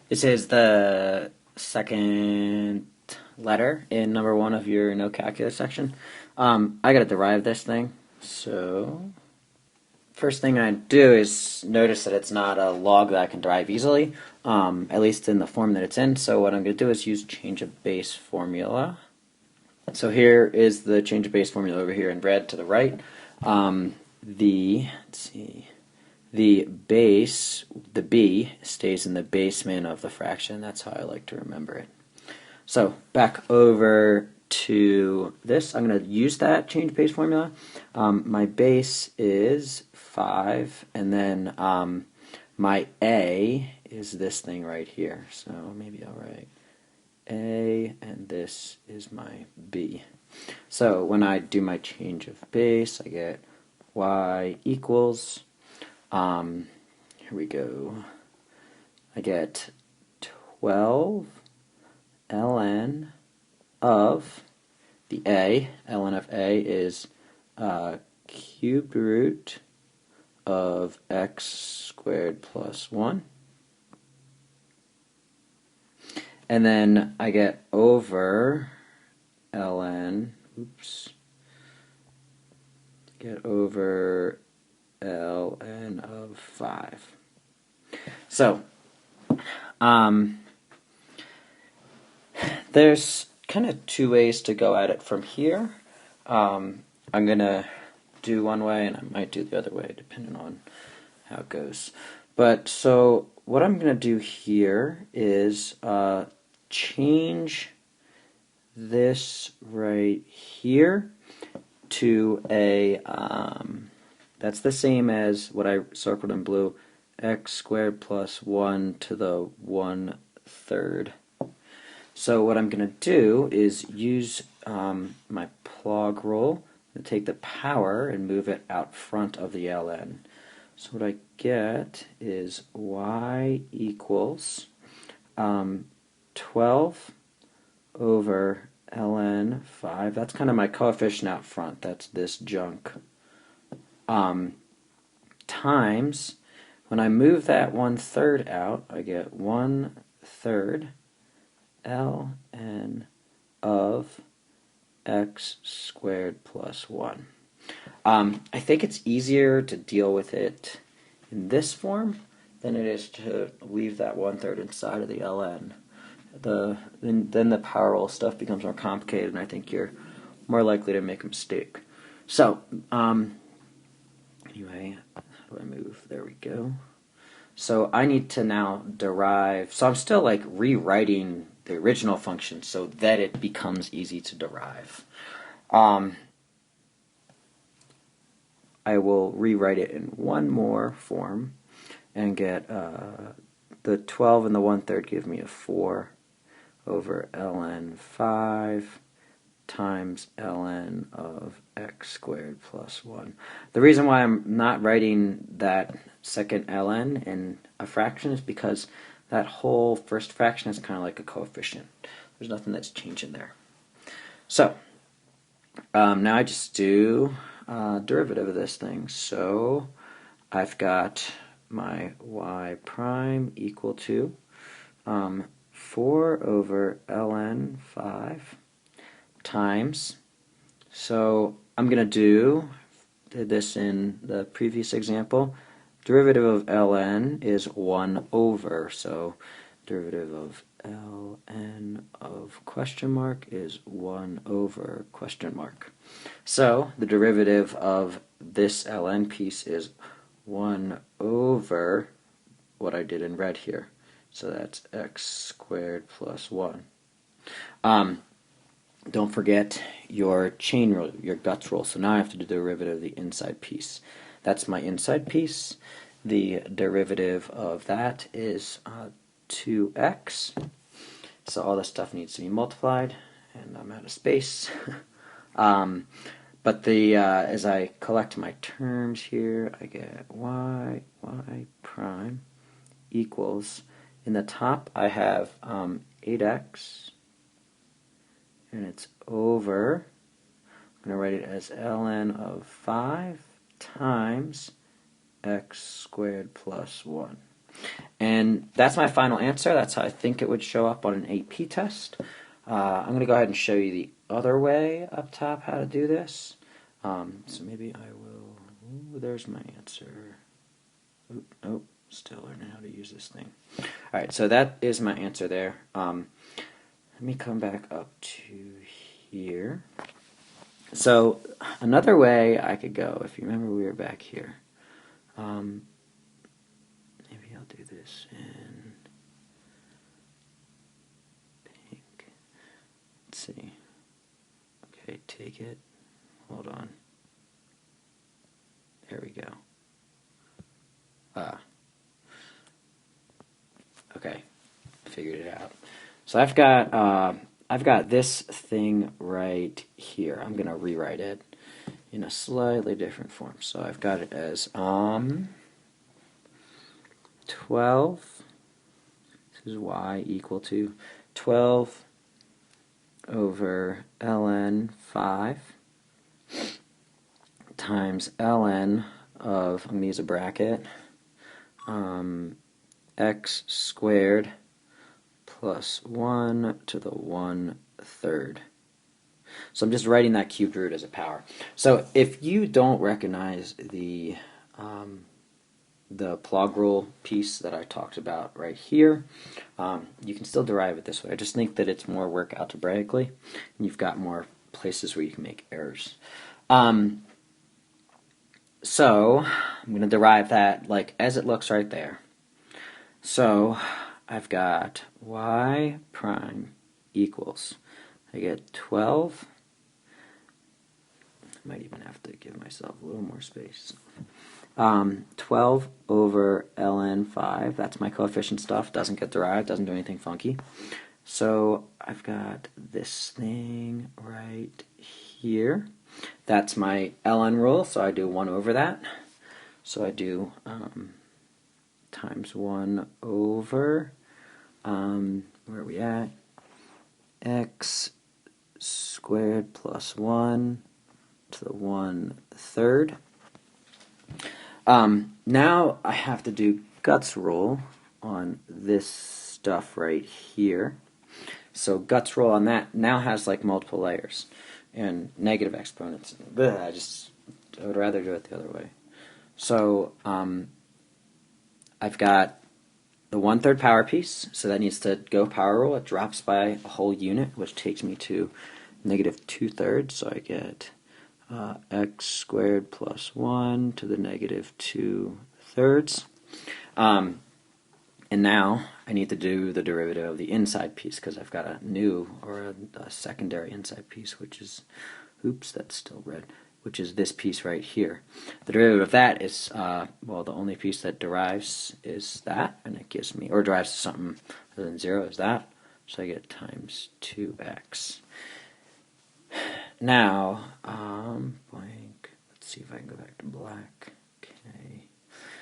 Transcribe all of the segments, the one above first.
This is the second letter in number one of your no calculus section. I gotta derive this thing. So, first thing I do is notice that it's not a log that I can derive easily, at least in the form that it's in. So what I'm gonna do is use change of base formula. So here is the change of base formula over here in red to the right. The base, the b, stays in the basement of the fraction. That's how I like to remember it. So back over to this, I'm going to use that change base formula. My base is 5, and then my a is this thing right here. So maybe I'll write a, and this is my b. So when I do my change of base, I get y equals, here we go, I get 12 ln of the a. Ln of a is cubed root of x squared plus 1. And then I get over ln, get over ln of 5. So, there's kind of two ways to go at it from here. I'm going to do one way, and I might do the other way, depending on how it goes. But, so, what I'm going to do here is change this right here to a, that's the same as what I circled in blue, x squared plus 1 to the 1/3. So what I'm going to do is use my plug rule and take the power and move it out front of the ln. So what I get is y equals 12 over ln 5. That's kind of my coefficient out front. That's this junk. Times, when I move that 1/3 out, I get 1/3 ln of x squared plus 1. I think it's easier to deal with it in this form than it is to leave that 1/3 inside of the ln. Then the power rule stuff becomes more complicated, and I think you're more likely to make a mistake. So, anyway, how do I move? There we go. So I need to now derive, so I'm still like rewriting the original function so that it becomes easy to derive. I will rewrite it in one more form and get the 12 and the 1/3 give me a 4 over ln 5 times ln of x squared plus 1. The reason why I'm not writing that second ln in a fraction is because that whole first fraction is kind of like a coefficient. There's nothing that's changing there. So, now I just do derivative of this thing. So, I've got my y prime equal to 4 over ln 5 times, so I'm going to did this in the previous example, derivative of ln is 1 over, so derivative of ln of question mark is 1 over question mark. So the derivative of this ln piece is 1 over what I did in red here. So that's x squared plus 1. Don't forget your chain rule, your guts rule. So now I have to do the derivative of the inside piece. That's my inside piece. The derivative of that is 2x. So all this stuff needs to be multiplied, and I'm out of space. But as I collect my terms here, I get y prime equals, in the top I have 8x, and it's over, I'm going to write it as ln of 5 times x squared plus 1. And that's my final answer. That's how I think it would show up on an AP test. I'm going to go ahead and show you the other way up top how to do this. So maybe I will. Ooh, there's my answer. Oop, nope, still learning how to use this thing. All right, so that is my answer there. Let me come back up to here. So another way I could go, if you remember we were back here, maybe I'll do this in pink. Let's see. Okay, take it. Hold on. There we go. Okay, figured it out. So I've got this thing right here. I'm gonna rewrite it in a slightly different form. So I've got it as 12. This is y equal to 12 over ln 5 times ln of, I'm going to use a bracket, x squared plus 1 to the 1/3. So I'm just writing that cubed root as a power. So if you don't recognize the plug rule piece that I talked about right here, you can still derive it this way. I just think that it's more work algebraically, and you've got more places where you can make errors. So I'm going to derive that like as it looks right there. So I've got y prime equals, I get 12, I might even have to give myself a little more space, 12 over ln 5, that's my coefficient stuff, doesn't get derived, doesn't do anything funky. So I've got this thing right here. That's my ln rule, so I do 1 over that. So I do times 1 over, where are we at? X squared plus 1 to the 1/3. Now I have to do Guts rule on this stuff right here. So Guts rule on that now has like multiple layers and negative exponents. I would rather do it the other way. So I've got the 1/3 power piece, so that needs to go power rule. It drops by a whole unit, which takes me to negative 2/3. So I get x squared plus 1 to the negative 2/3. And now I need to do the derivative of the inside piece because I've got a new or a secondary inside piece, which is, oops, that's still red, which is this piece right here. The derivative of that is, well, the only piece that derives is that, and it gives me, or derives to something other than 0 is that, so I get times 2x. Now, blank, let's see if I can go back to black. Okay.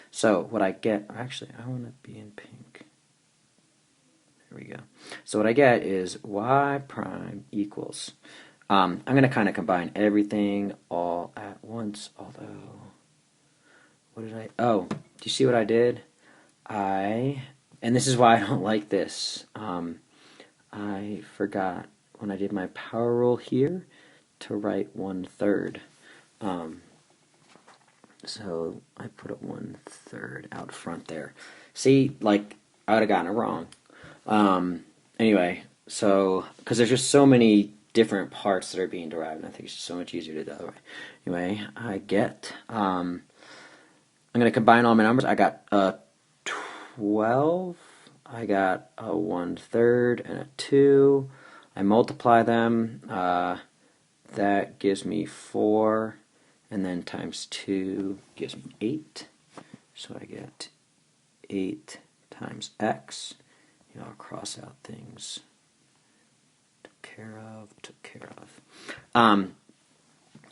So what I get, actually I want to be in pink. There we go. So what I get is y prime equals, I'm going to kind of combine everything all at once, although, what did oh, do you see what I did? And this is why I don't like this, I forgot when I did my power rule here to write 1/3. So I put a 1/3 out front there. See, like, I would have gotten it wrong. Anyway, so, because there's just so many different parts that are being derived, and I think it's just so much easier to do the other way. Anyway, I get, I'm going to combine all my numbers. I got 12, I got a 1/3 and a 2. I multiply them, that gives me 4. And then times 2 gives me 8. So I get 8 times x. You know, I'll cross out things. Took care of. And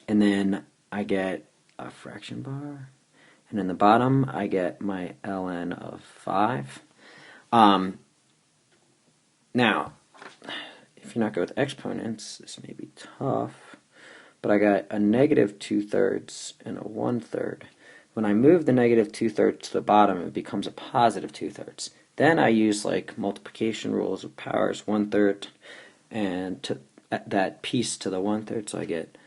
then I get a fraction bar. And in the bottom, I get my ln of 5. Now, if you're not good with exponents, this may be tough. But I got a negative 2/3 and a 1/3. when I move the negative 2/3 to the bottom, it becomes a positive 2/3. Then I use like multiplication rules of powers 1/3 and to that piece to the 1/3, so I get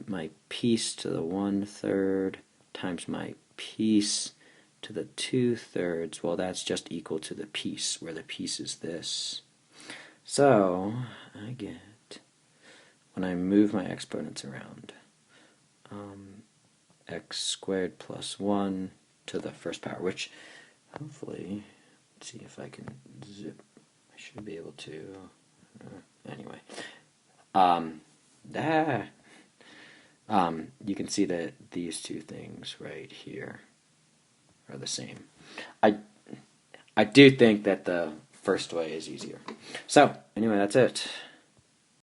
my piece to the 1/3 times my piece to the 2/3. Well, that's just equal to the piece, where the piece is this. So I get, when I move my exponents around, x squared plus 1 to the first power, which hopefully, let's see if I can zip, I should be able to, anyway. You can see that these two things right here are the same. I do think that the first way is easier. So, anyway, that's it.